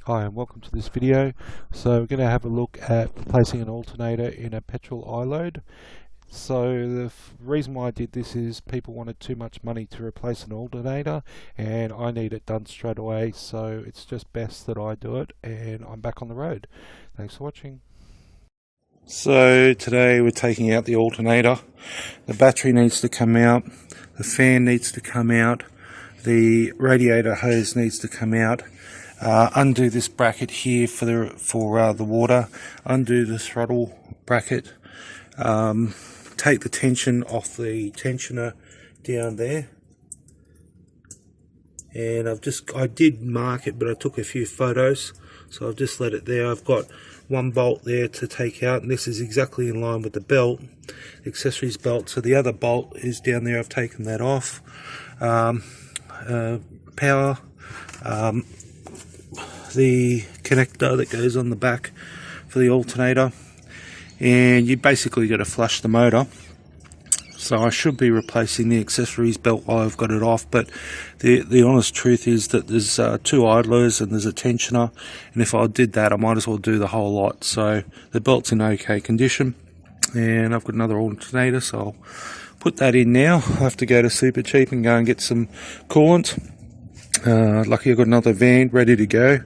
Hi and welcome to this video. So we're going to have a look at replacing an alternator in a petrol iload. So the reason why I did this is people wanted too much money to replace an alternator and I need it done straight away, so it's just best that I do it, and I'm back on the road. Thanks for watching. So today we're taking out the alternator. The battery needs to come out, the fan needs to come out, the radiator hose needs to come out. Undo this bracket here for the water, undo the throttle bracket, take the tension off the tensioner down there, and I did mark it, but I took a few photos, so I've just let it there. I've got one bolt there to take out, and this is exactly in line with the belt, accessories belt, so the other bolt is down there. I've taken that off. Power, the connector that goes on the back for the alternator, and you basically got to flush the motor. So I should be replacing the accessories belt while I've got it off, but the honest truth is that there's two idlers and there's a tensioner, and if I did that I might as well do the whole lot. So the belt's in okay condition, and I've got another alternator, so I'll put that in now. I have to go to Super Cheap and go and get some coolant. Lucky I've got another van ready to go.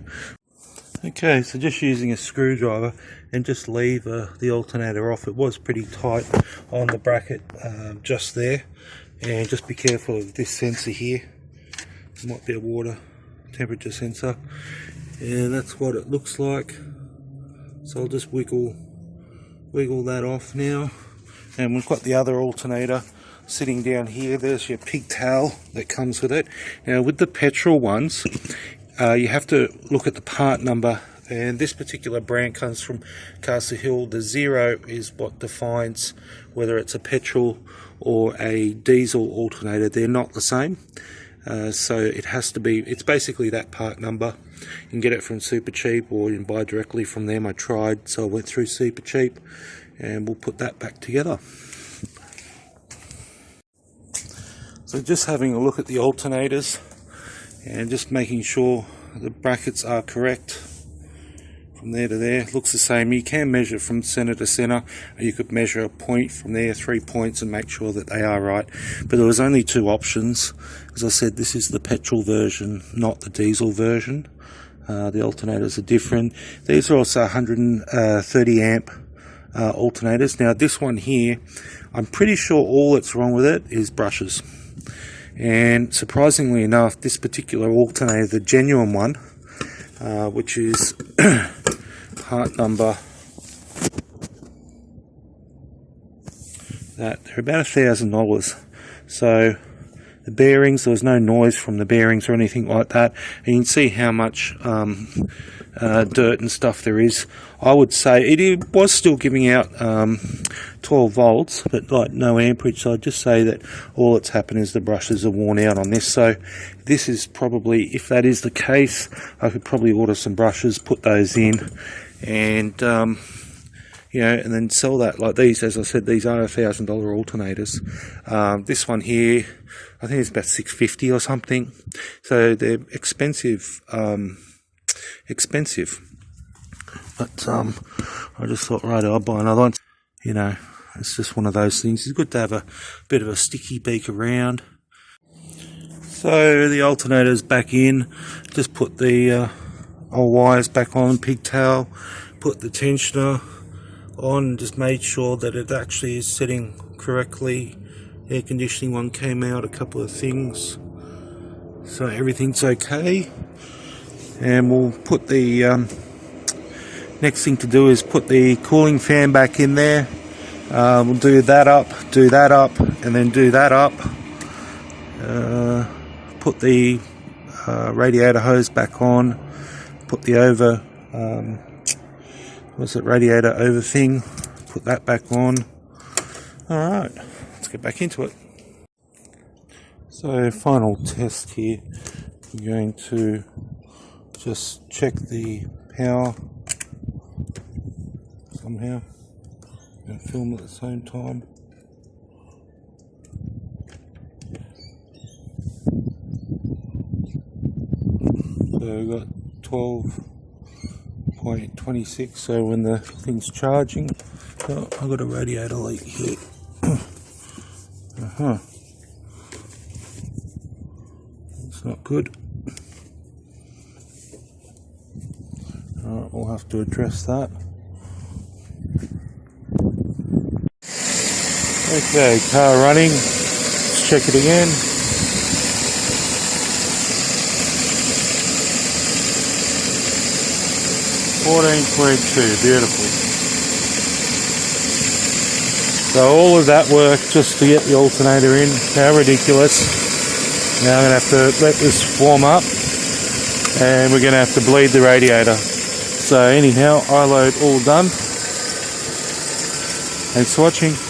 Okay, so just using a screwdriver and just leave the alternator off. It was pretty tight on the bracket just there, and just be careful of this sensor here. It might be a water temperature sensor, and that's what it looks like. So I'll just wiggle that off now, and we've got the other alternator sitting down here. There's your pigtail that comes with it. Now with the petrol ones, you have to look at the part number, and this particular brand comes from Castle Hill. The 0 is what defines whether it's a petrol or a diesel alternator. They're not the same, so it has to be, it's basically that part number. You can get it from Super Cheap, or you can buy directly from them. I tried, so I went through Super Cheap, and we'll put that back together. So just having a look at the alternators and just making sure the brackets are correct from there to there. It looks the same. You can measure from center to center, or you could measure a point from there, 3 points, and make sure that they are right. But there was only two options. As I said, this is the petrol version, not the diesel version. The alternators are different. These are also 130 amp alternators. Now this one here, I'm pretty sure all that's wrong with it is brushes. And surprisingly enough, this particular alternator, the genuine one, which is part number, that they're about $1,000. So the bearings, there was no noise from the bearings or anything like that, and you can see how much dirt and stuff there is. I would say it was still giving out 12 volts, but like no amperage, so I'd just say that all that's happened is the brushes are worn out on this. So this is probably, if that is the case, I could probably order some brushes, put those in, and you know, and then sell that. Like these, as I said, these are $1,000 alternators. This one here, I think it's about $650 or something. So they're expensive. But I just thought, right, I'll buy another one. You know, it's just one of those things. It's good to have a bit of a sticky beak around. So the alternator's back in. Just put the old wires back on, pigtail, put the tensioner on, just made sure that it actually is setting correctly. Air conditioning one came out, a couple of things, so everything's okay. And we'll put the next thing to do is put the cooling fan back in there. We'll do that up, and then do that up. Put the radiator hose back on, put the radiator over thing, put that back on. Alright, let's get back into it. So final test here, I'm going to just check the power somehow and film at the same time. So we've got 12 0.26, so when the thing's charging. Oh, I've got a radiator leak here. It's not good. Alright, we'll have to address that. Okay, car running. Let's check it again. 14.2, beautiful. So all of that work just to get the alternator in, how ridiculous. Now I'm going to have to let this warm up and we're going to have to bleed the radiator. So anyhow, iload all done. Thanks for watching.